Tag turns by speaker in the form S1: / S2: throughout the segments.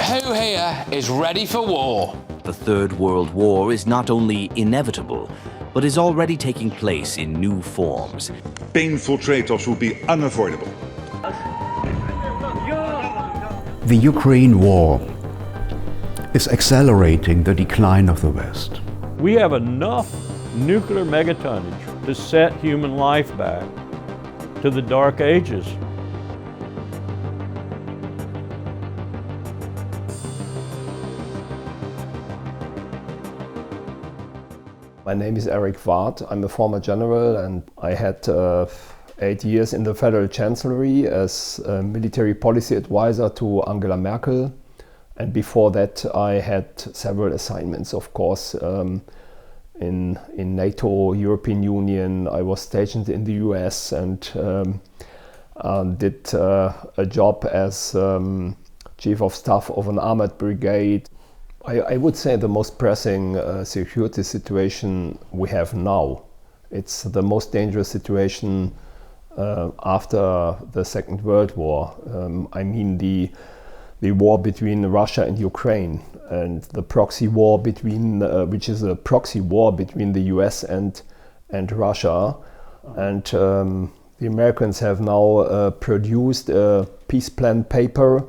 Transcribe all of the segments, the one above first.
S1: who here is ready for war?
S2: The Third World War is not only inevitable, but is already taking place in new forms.
S3: Painful trade-offs will be unavoidable.
S4: The Ukraine war is accelerating the decline of the West.
S5: We have enough nuclear megatonnage to set human life back to the Dark Ages.
S6: My name is Erich Vad. I'm a former general, and I had 8 years in the Federal Chancellery as a military policy advisor to Angela Merkel. And before that, I had several assignments, of course, in NATO, European Union. I was stationed in the US and did a job as Chief of Staff of an armored brigade. I would say the most pressing security situation we have now. It's the most dangerous situation after the Second World War. I mean the war between Russia and Ukraine, and the proxy war between, which is a proxy war between the US and Russia. And the Americans have now produced a peace plan paper.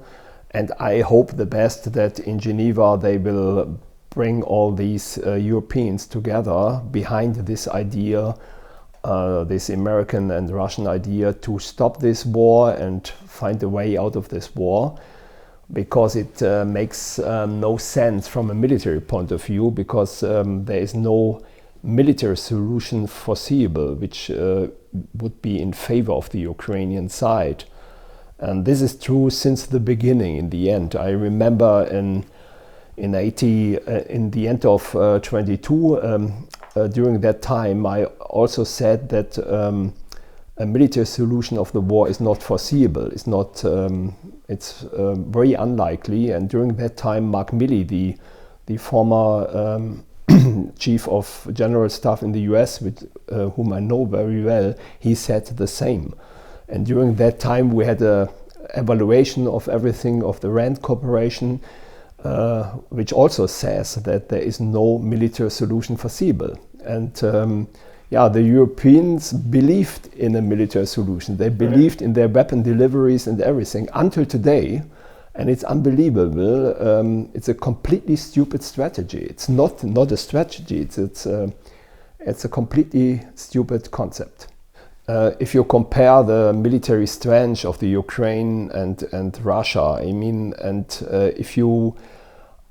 S6: And I hope the best that in Geneva they will bring all these Europeans together behind this idea, this American and Russian idea to stop this war and find a way out of this war, because it makes no sense from a military point of view, because there is no military solution foreseeable which would be in favor of the Ukrainian side. And this is true since the beginning. In the end, I remember in the end of 22, during that time, I also said that a military solution of the war is not foreseeable. It's not. It's very unlikely. And during that time, Mark Milley, the former Chief of General Staff in the US, with whom I know very well, he said the same. And during that time, we had an evaluation of everything of the RAND Corporation, which also says that there is no military solution foreseeable. And the Europeans believed in a military solution. They believed in their weapon deliveries and everything until today. And it's unbelievable. It's a completely stupid strategy. It's not a strategy. It's a completely stupid concept. If you compare the military strength of the Ukraine and Russia, I mean, and if you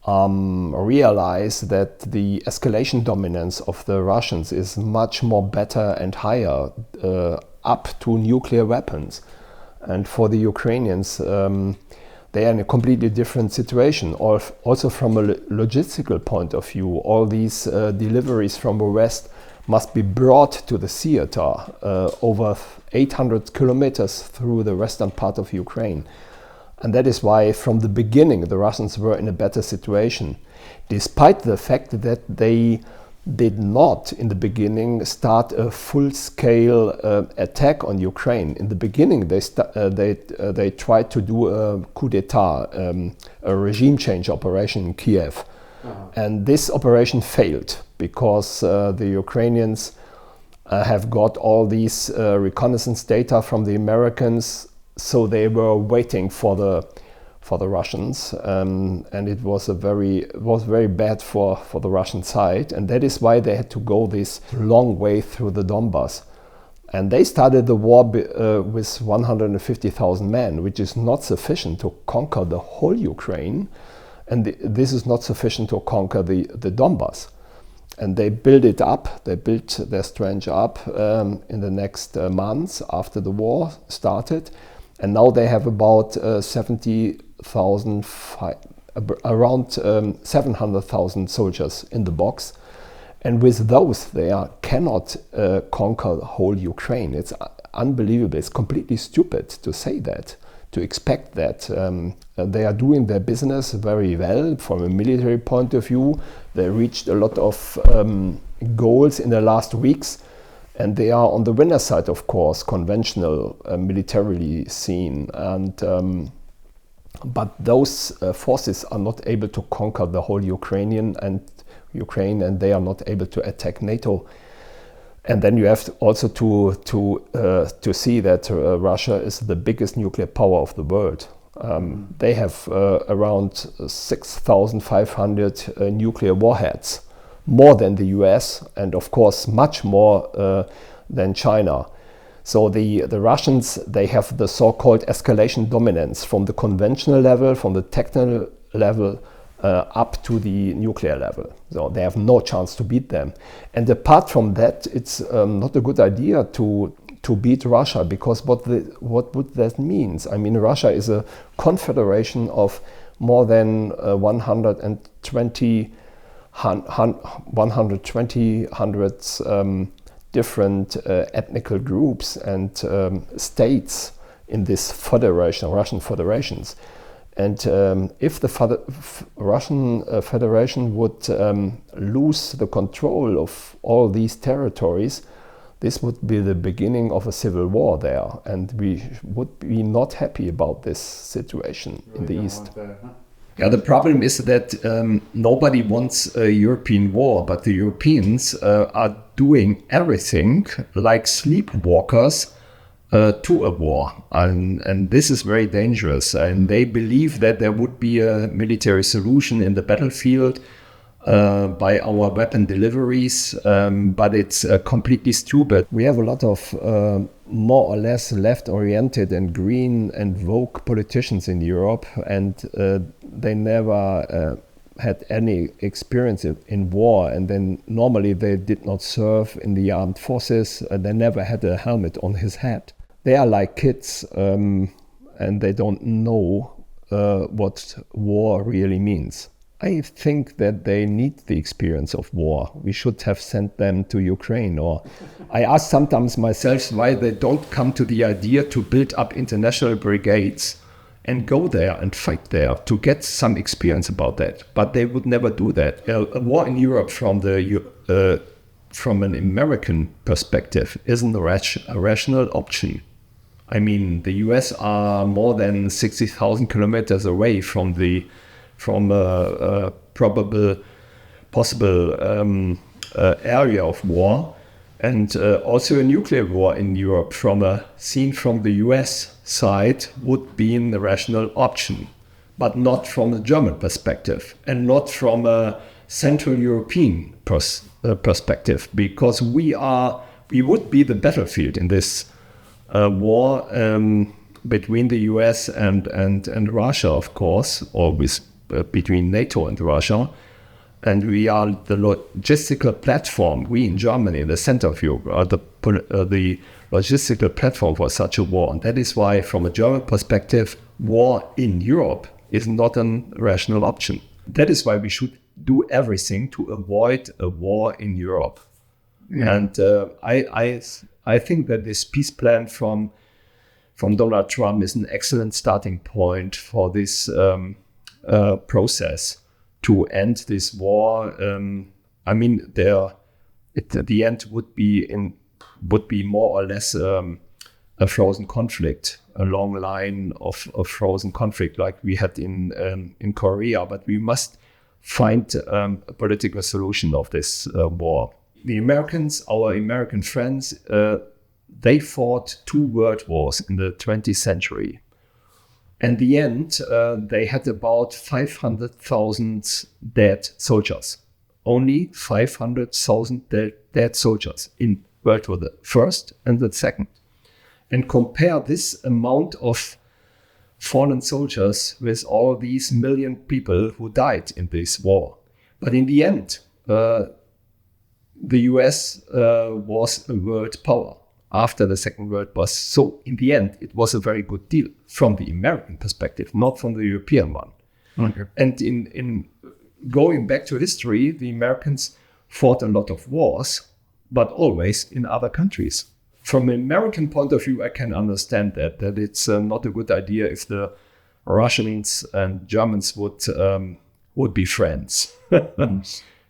S6: realize that the escalation dominance of the Russians is much more better and higher, up to nuclear weapons, and for the Ukrainians, they are in a completely different situation. Also from a logistical point of view, all these deliveries from the West must be brought to the theater over 800 kilometers through the western part of Ukraine. And that is why from the beginning the Russians were in a better situation, despite the fact that they did not in the beginning start a full-scale attack on Ukraine. In the beginning they tried to do a coup d'etat, a regime change operation in Kiev. And this operation failed because the Ukrainians have got all these reconnaissance data from the Americans, so they were waiting for the Russians, and it was very bad for the Russian side, and that is why they had to go this long way through the Donbass. And they started the war with 150,000 men, which is not sufficient to conquer the whole Ukraine. And this is not sufficient to conquer the Donbass. And they built it up, they built their strength up in the next months after the war started. And now they have about 70,000, around 700,000 soldiers in the box. And with those, they cannot conquer the whole Ukraine. It's unbelievable, it's completely stupid to say that. To expect that. They are doing their business very well from a military point of view. They reached a lot of goals in the last weeks, and they are on the winner side, of course, conventional militarily seen. And But those forces are not able to conquer the whole Ukraine, and they are not able to attack NATO. And then you have also to see that Russia is the biggest nuclear power of the world. They have around 6,500 nuclear warheads, more than the US, and of course much more than China. So the Russians, they have the so-called escalation dominance from the conventional level, from the technical level, up to the nuclear level. So they have no chance to beat them. And apart from that, it's not a good idea to beat Russia, because what would that mean? I mean, Russia is a confederation of more than 120 different ethnical groups and states in this federation, Russian federations. And if the Russian Federation would lose the control of all these territories, this would be the beginning of a civil war there. And we would be not happy about this situation in the East.
S7: Yeah, the problem is that nobody wants a European war, but the Europeans are doing everything like sleepwalkers to a war. And this is very dangerous. And they believe that there would be a military solution in the battlefield by our weapon deliveries, but it's completely stupid.
S6: We have a lot of more or less left-oriented and green and woke politicians in Europe, and they never had any experience in war, and then normally they did not serve in the armed forces, they never had a helmet on his head. They are like kids, and they don't know what war really means. I think that they need the experience of war. We should have sent them to Ukraine. Or I ask sometimes myself why they don't come to the idea to build up international brigades and go there and fight there to get some experience about that. But they would never do that. A war in Europe from an American perspective isn't a rational option. I mean, the US are more than 60,000 kilometers away from a possible area of war, and also a nuclear war in Europe seen from the US side would be a rational option, but not from a German perspective and not from a Central European perspective, because we would be the battlefield in this war between the US and Russia, of course, or between NATO and Russia, and we are the logistical platform. We in Germany, the center of Europe, are the logistical platform for such a war. And that is why, from a German perspective, war in Europe is not a rational option. That is why we should do everything to avoid a war in Europe. Yeah. And I think that this peace plan from Donald Trump is an excellent starting point for this process to end this war. I mean, the end would be more or less a frozen conflict, a long line of frozen conflict like we had in Korea. But we must find a political solution of this war. The Americans, our American friends, they fought 2 world wars in the 20th century. In the end, they had about 500,000 dead soldiers. Only 500,000 dead soldiers in World War the First and the Second. And compare this amount of fallen soldiers with all these million people who died in this war. But in the end, the US was a world power after the Second World War. So in the end, it was a very good deal from the American perspective, not from the European one. Okay. And in going back to history, the Americans fought a lot of wars, but always in other countries. From an American point of view, I can understand that it's not a good idea if the Russians and Germans would be friends.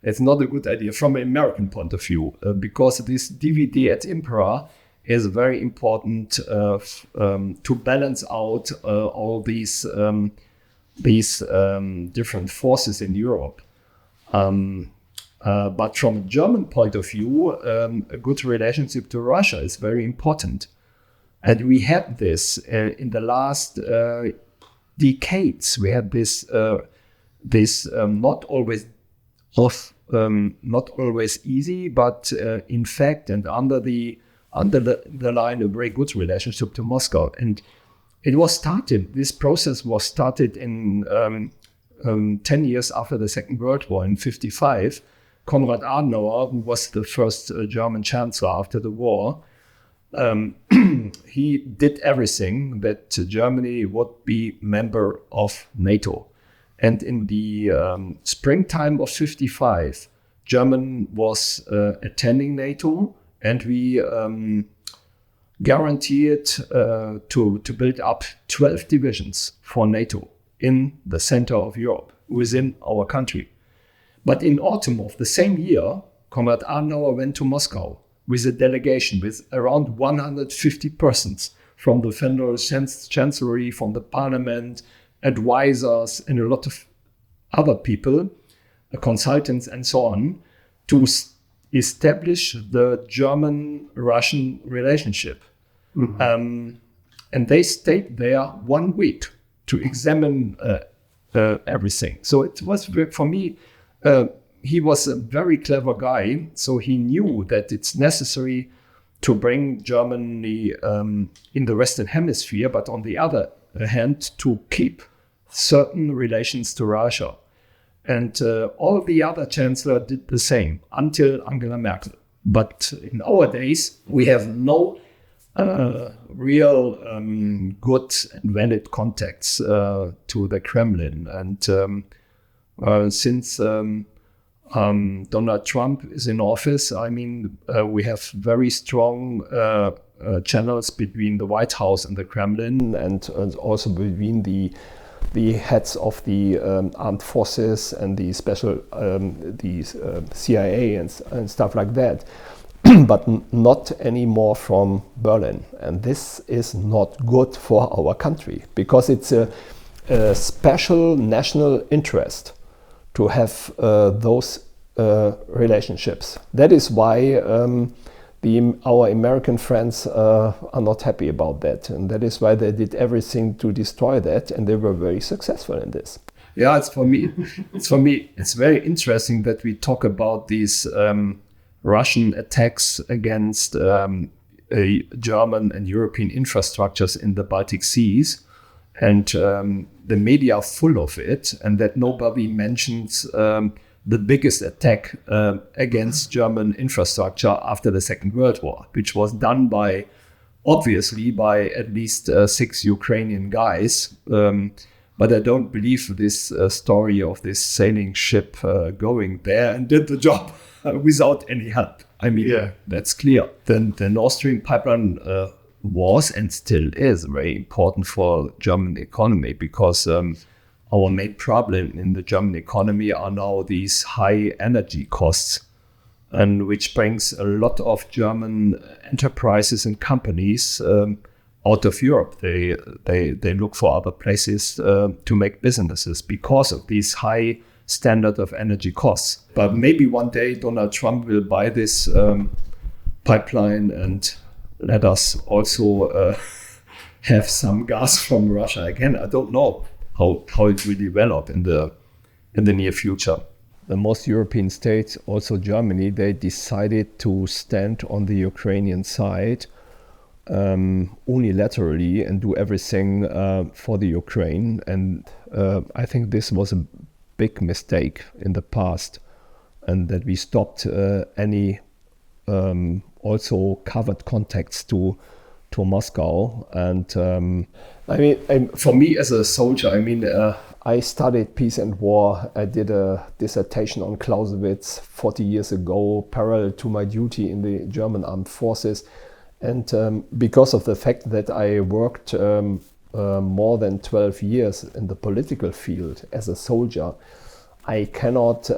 S6: It's not a good idea from an American point of view, because this DVD et impera is very important to balance out all these
S7: these different forces in Europe. But from a German point of view, a good relationship to Russia is very important. And we had this in the last decades. We had this not always easy, but in fact, and under the line, a very good relationship to Moscow. And it was started. This process was started in 10 years after the Second World War in '55. Konrad Adenauer, who was the first German chancellor after the war, he did everything that Germany would be member of NATO. And in the springtime of '55, Germany was attending NATO, and we guaranteed to build up 12 divisions for NATO in the center of Europe, within our country. But in autumn of the same year, Konrad Adenauer went to Moscow with a delegation with around 150 persons from the Federal Chancellery, from the parliament, advisors, and a lot of other people, consultants and so on, to establish the German-Russian relationship. Mm-hmm. And they stayed there 1 week to examine everything. So it was, for me, he was a very clever guy, so he knew that it's necessary to bring Germany in the Western Hemisphere, but on the other hand, to keep certain relations to Russia. And all the other chancellors did the same until Angela Merkel. But in our days, we have no real good and valid contacts to the Kremlin. And since Donald Trump is in office, I mean, we have very strong channels between the White House and the Kremlin, and also between the heads of the armed forces and the special CIA and stuff like that, but not anymore from Berlin. And this is not good for our country, because it's a special national interest to have those relationships. That is why our American friends are not happy about that, and that is why they did everything to destroy that, and they were very successful in this. Yeah, it's very interesting that we talk about these Russian attacks against German and European infrastructures in the Baltic Seas, and the media are full of it, and that nobody mentions the biggest attack against German infrastructure after the Second World War, which was done obviously by at least 6 Ukrainian guys. But I don't believe this story of this sailing ship going there and did the job without any help. I mean, yeah, that's clear. Then the Nord Stream pipeline was and still is very important for German economy, because our main problem in the German economy are now these high energy costs, and which brings a lot of German enterprises and companies out of Europe. They look for other places to make businesses because of these high standard of energy costs. But maybe one day Donald Trump will buy this pipeline and let us also have some gas from Russia again. I don't know how it will develop in the near future. The most European states, also Germany, they decided to stand on the Ukrainian side unilaterally and do everything for the Ukraine. And I think this was a big mistake in the past, and that we stopped any also covered contacts to Moscow. And I mean, for me as a soldier, I mean, I studied peace and war. I did a dissertation on Clausewitz 40 years ago, parallel to my duty in the German armed forces. And because of the fact that I worked more than 12 years in the political field as a soldier, I cannot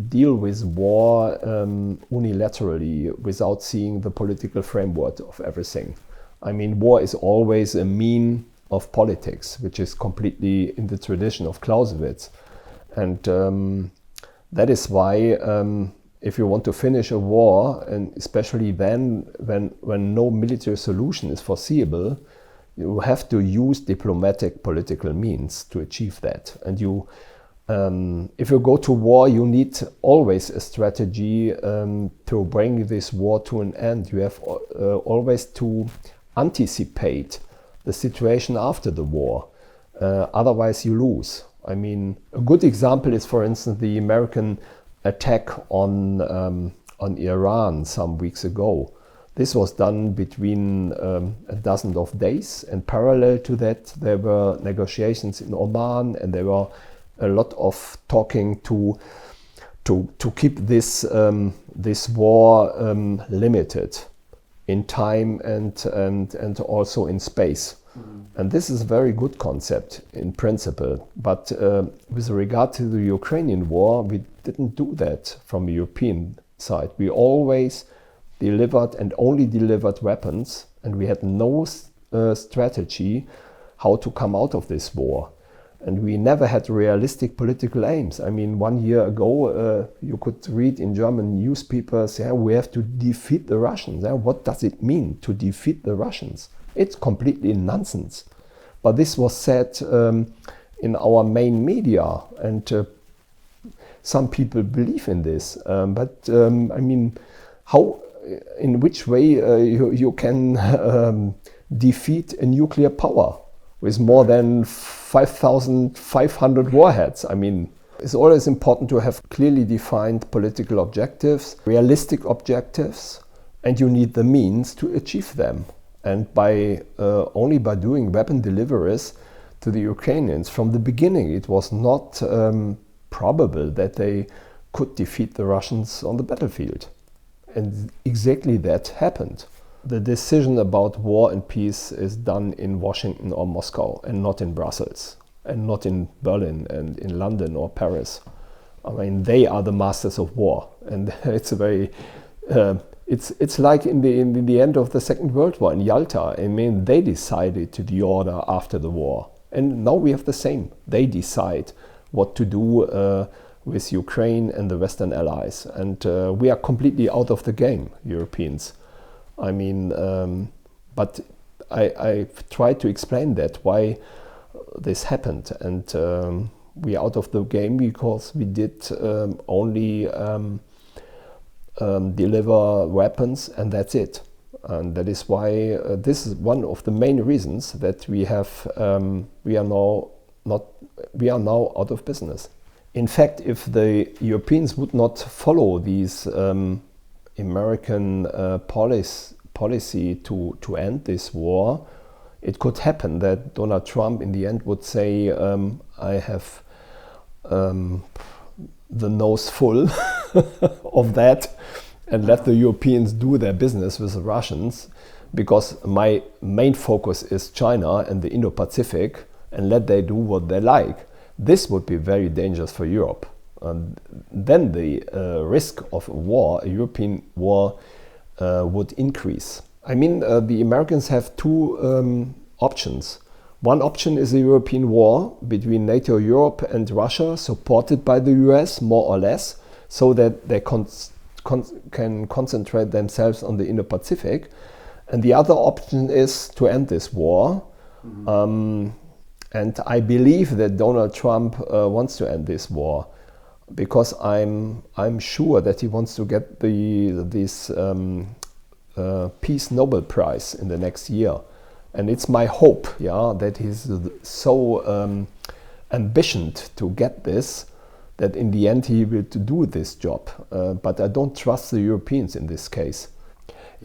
S7: deal with war unilaterally without seeing the political framework of everything. I mean, war is always a mean
S6: of politics, which is completely in the tradition of Clausewitz. And that is why if you want to finish a war, and especially then when no military solution is foreseeable, you have to use diplomatic political means to achieve that. And if you go to war, you need always a strategy to bring this war to an end. You have always to anticipate the situation after the war. Otherwise you lose. I mean, a good example is, for instance, the American attack on Iran some weeks ago. This was done between a dozen of days, and parallel to that there were negotiations in Oman, and there were a lot of talking to keep this war limited in time and also in space. And this is a very good concept in principle. But with regard to the Ukrainian war, we didn't do that from the European side. We always delivered and only delivered weapons, and we had no strategy how to come out of this war. And we never had realistic political aims. I mean, 1 year ago, you could read in German newspapers, we have to defeat the Russians. What does it mean to defeat the Russians? It's completely nonsense. But this was said in our main media, and some people believe in this. But I mean, in which way you can defeat a nuclear power with more than 5,500 warheads? I mean, it's always important to have clearly defined political objectives, realistic objectives, and you need the means to achieve them. And only by doing weapon deliveries to the Ukrainians from the beginning, it was not probable that they could defeat the Russians on the battlefield. And exactly that happened. The decision about war and peace is done in Washington or Moscow, and not in Brussels, and not in Berlin and in London or Paris. I mean, they are the masters of war, and it's a very it's like in the end of the Second World War in Yalta. I mean, they decided to the order after the war, and now we have the same. They decide what to do with Ukraine and the Western allies, and we are completely out of the game, Europeans. I mean, but I tried to explain that why this happened, and we are out of the game because we did only deliver weapons, and that's it. And that is why this is one of the main reasons that we are now out of business. In fact, if the Europeans would not follow these American policy to end this war, it could happen that Donald Trump in the end would say, I have the nose full of that, and let the Europeans do their business with the Russians, because my main focus is China and the Indo-Pacific, and let they do what they like. This would be very dangerous for Europe. And then the risk of a war, a European war, would increase. I mean, the Americans have two options. One option is a European war between NATO, Europe and Russia, supported by the US, more or less, so that they can concentrate themselves on the Indo-Pacific. And the other option is to end this war. And I believe that Donald Trump wants to end this war, because I'm sure that he wants to get this Peace Nobel Prize in the next year. And it's my hope, that he's so ambitioned to get this, that in the end he will do this job. But I don't trust the Europeans in this case.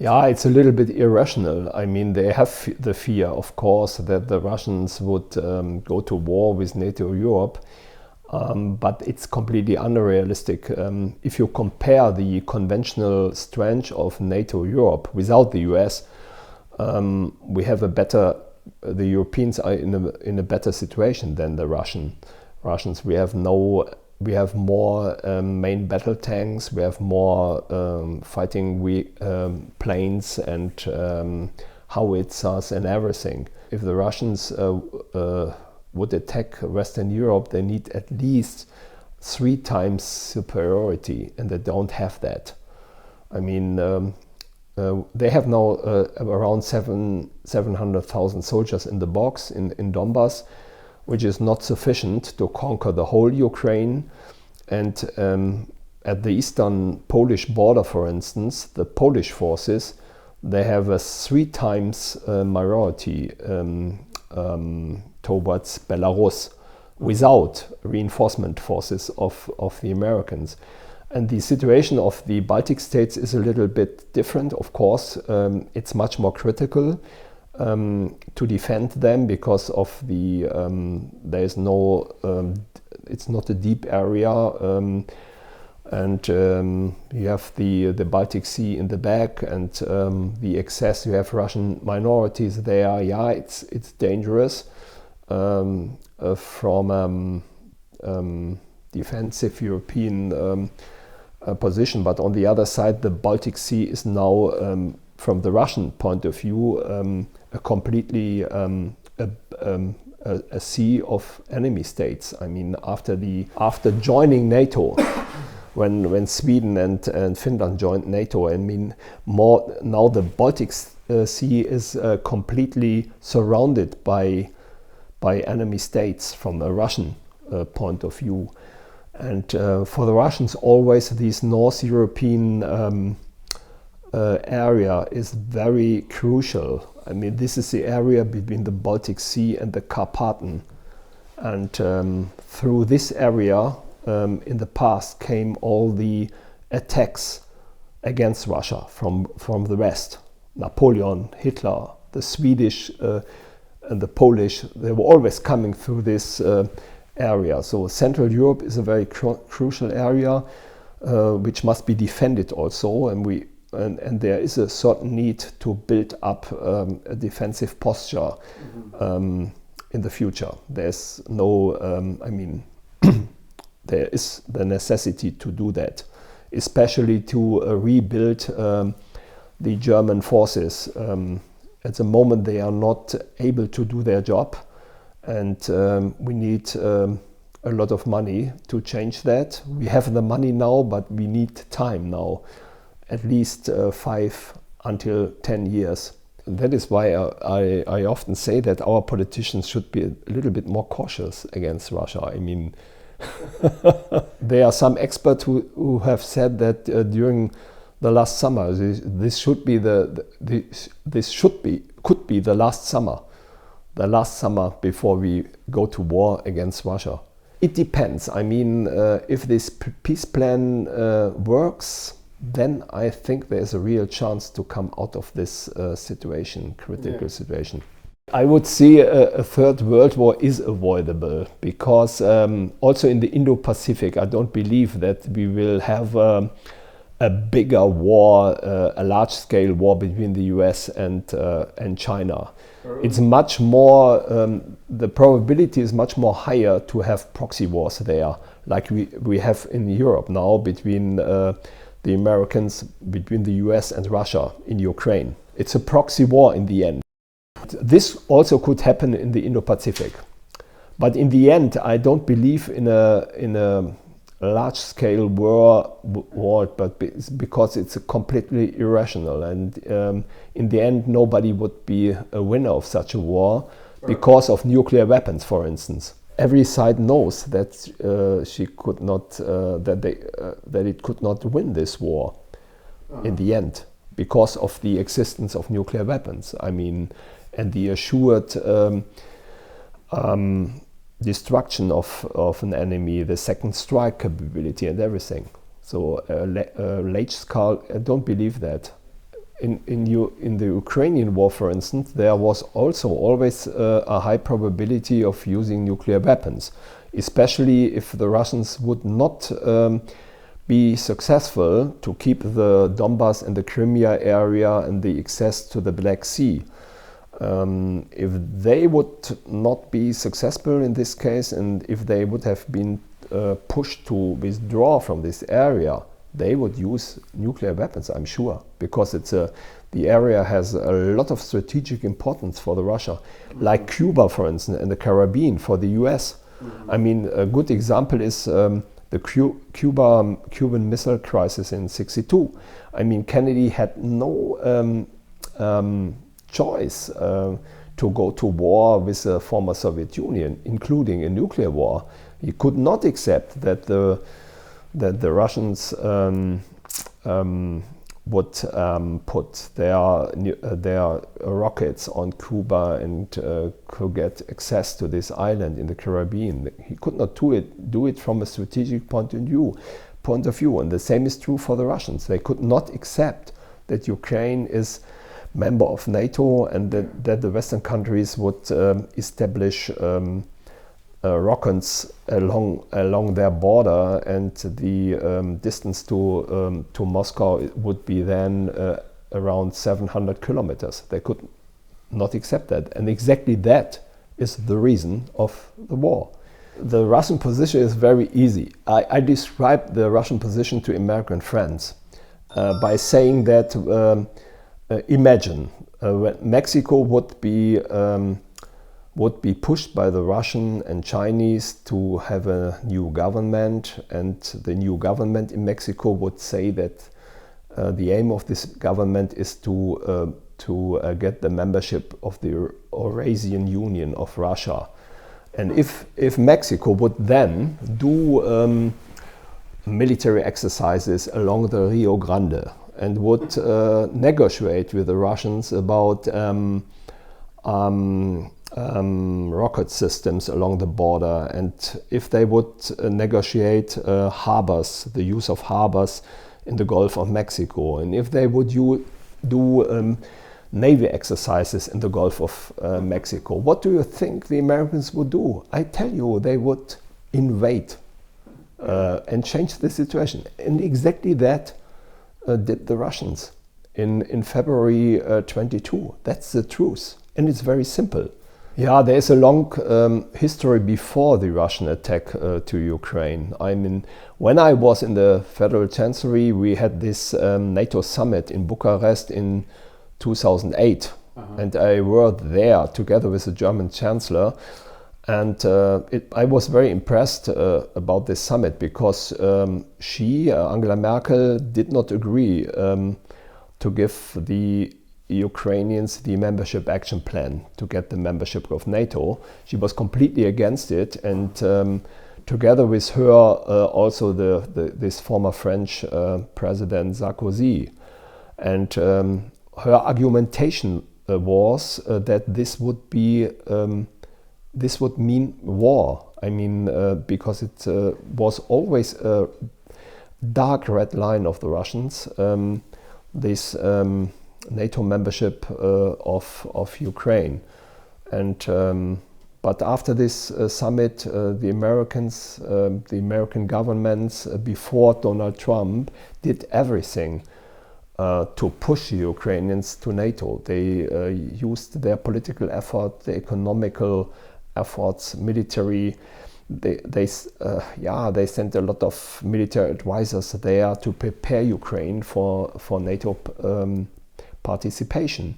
S6: Yeah, it's a little bit irrational. I mean, they have the fear, of course, that the Russians would go to war with NATO Europe, but it's completely unrealistic. If you compare the conventional strength of NATO Europe without the US, we have the Europeans are in a better situation than the Russians. We have more main battle tanks, we have more fighting planes and howitzers and everything. if the Russians would attack Western Europe, they need at least 3 times superiority, and they don't have that. I mean, they have now around 700,000 soldiers in the box in Donbass, which is not sufficient to conquer the whole Ukraine. And at the eastern Polish border, for instance, the Polish forces, they have a 3 times majority towards Belarus without reinforcement forces of the Americans. And the situation of the Baltic states is a little bit different, of course. It's much more critical to defend them because of the there is no it's not a deep area, and you have the Baltic Sea in the back, and the excess. You have Russian minorities there. Yeah, it's dangerous from defensive European position. But on the other side, the Baltic Sea is now, from the Russian point of view, a completely a sea of enemy states. I mean, after joining NATO, when Sweden and Finland joined NATO, I mean, now the Baltic Sea is completely surrounded by enemy states from a Russian point of view. And for the Russians, always this North European area is very crucial. I mean, this is the area between the Baltic Sea and the Carpathen. And through this area, in the past, came all the attacks against Russia from the West. Napoleon, Hitler, the Swedish and the Polish, they were always coming through this area. So Central Europe is a very crucial area which must be defended also, and there is a certain need to build up a defensive posture in the future. There's no, I mean, there is the necessity to do that, especially to rebuild the German forces. At the moment, they are not able to do their job, and we need a lot of money to change that. We have the money now, but we need time now, at least 5 until 10 years. And that is why I often say that our politicians should be a little bit more cautious against Russia. I mean, there are some experts who have said that during the last summer, could be the last summer before we go to war against Russia. It depends. I mean, if this peace plan works, then I think there's a real chance to come out of this critical situation. I would say a third world war is avoidable, because also in the Indo-Pacific, I don't believe that we will have a bigger war, a large-scale war between the US and China. It's much more, the probability is much more higher to have proxy wars there, like we have in Europe now between the Americans, between the US and Russia in Ukraine. It's a proxy war in the end. This also could happen in the Indo-Pacific. But in the end, I don't believe in a large-scale war, but because it's completely irrational, and in the end nobody would be a winner of such a war because of nuclear weapons, for instance. Every side knows that she could not, that it could not win this war in the end because of the existence of nuclear weapons. I mean, and the assured destruction of an enemy, the second strike capability and everything. So large scale, I don't believe that. In the Ukrainian war, for instance, there was also always a high probability of using nuclear weapons, especially if the Russians would not be successful to keep the Donbass and the Crimea area and the access to the Black Sea. If they would not be successful in this case, and if they would have been pushed to withdraw from this area, they would use nuclear weapons, I'm sure, because the area has a lot of strategic importance for the Russia, like Cuba, for instance, and the Caribbean for the US. I mean, a good example is the Cuban Missile Crisis in '62. I mean, Kennedy had no choice to go to war with the former Soviet Union, including a nuclear war. He could not accept that the Russians would put their rockets on Cuba and could get access to this island in the Caribbean. He could not do it from a strategic point of view. And the same is true for the Russians. They could not accept that Ukraine is member of NATO and that the Western countries would establish rockets along their border, and the distance to Moscow would be then around 700 kilometers. They could not accept that, and exactly that is the reason of the war. The Russian position is very easy. I described the Russian position to American friends by saying that imagine when Mexico would be pushed by the Russian and Chinese to have a new government, and the new government in Mexico would say that the aim of this government is to get the membership of the Eurasian Union of Russia. And if Mexico would then do military exercises along the Rio Grande and would negotiate with the Russians about rocket systems along the border, and if they would negotiate harbors, the use of harbors in the Gulf of Mexico, and if they would do Navy exercises in the Gulf of Mexico, what do you think the Americans would do? I tell you, they would invade and change the situation. And exactly that did the Russians in February 22. That's the truth. And it's very simple. Yeah, there's a long history before the Russian attack to Ukraine. I mean, when I was in the Federal Chancellery, we had this NATO summit in Bucharest in 2008. And I worked there together with the German Chancellor. And I was very impressed about this summit because Angela Merkel, did not agree to give the Ukrainians the membership action plan to get the membership of NATO. She was completely against it, and together with her also this former French President Sarkozy. And her argumentation was that this would mean war. I mean, because it was always a dark red line of the Russians, this NATO membership of Ukraine. And but after this summit, the American governments before Donald Trump did everything to push the Ukrainians to NATO. They used their political effort, the economical efforts, military. They sent a lot of military advisors there to prepare Ukraine for NATO participation.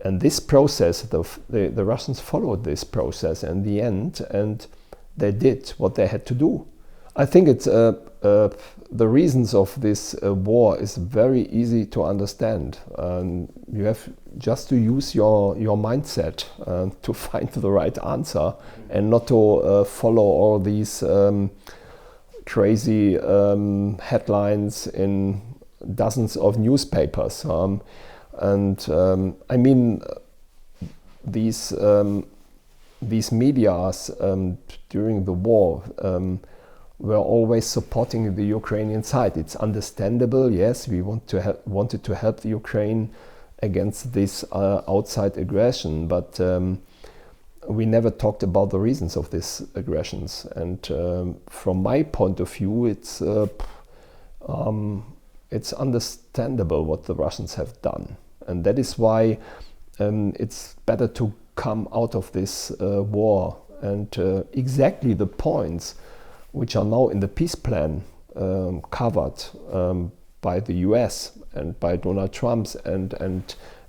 S6: And this process, the Russians followed this process in the end, and they did what they had to do. I think it's the reasons of this war is very easy to understand. You have just to use your mindset to find the right answer, and not to follow all these crazy headlines in dozens of newspapers. I mean, these medias during the war were always supporting the Ukrainian side. It's understandable, yes, we wanted to help the Ukraine against this outside aggression, but we never talked about the reasons of these aggressions. And from my point of view, it's understandable what the Russians have done. And that is why it's better to come out of this war. And exactly the points which are now in the peace plan covered by the US and by Donald Trump and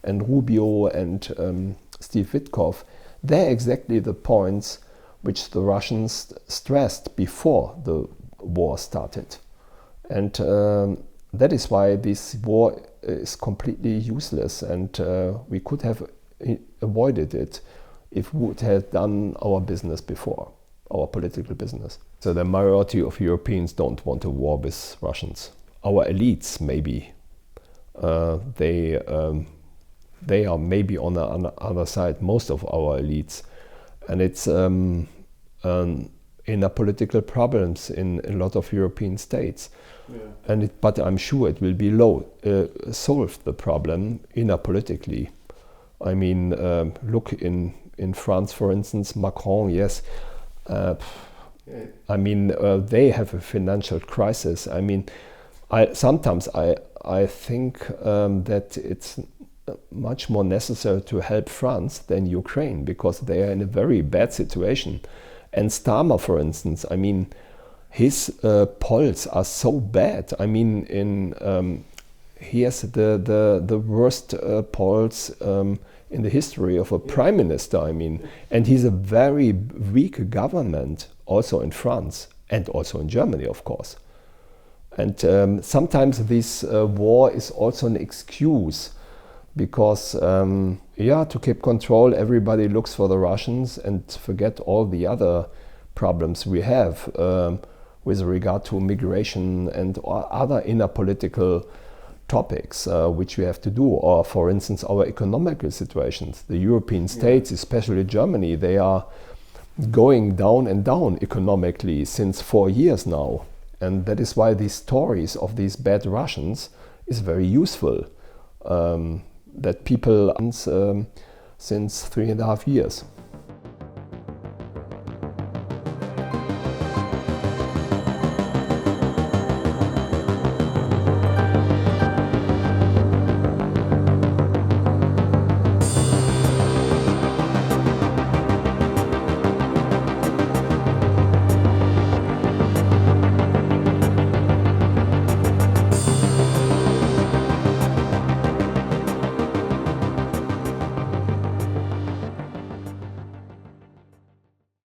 S6: Rubio and Steve Witkoff, they're exactly the points which the Russians stressed before the war started. And that is why this war is completely useless, and we could have avoided it if we would have done our business before, our political business. So the majority of Europeans don't want a war with Russians. Our elites, maybe, they are maybe on the other side, most of our elites. And it's inner political problems in a lot of European states. Yeah. But I'm sure it will be solve the problem inner politically. I mean, look in France, for instance, Macron, yes. I mean, they have a financial crisis. I mean, sometimes I think that it's much more necessary to help France than Ukraine, because they are in a very bad situation. And Starmer, for instance, I mean, his polls are so bad. I mean, he has the worst polls in the history of a prime minister. I mean, and he's a very weak government, also in France and also in Germany, of course. And sometimes this war is also an excuse, because to keep control, everybody looks for the Russians and forget all the other problems we have with regard to migration and other inner political topics which we have to do. Or, for instance, our economical situations. The European states, especially Germany, they are going down and down economically since 4 years now. And that is why these stories of these bad Russians is very useful. That people since 3.5 years.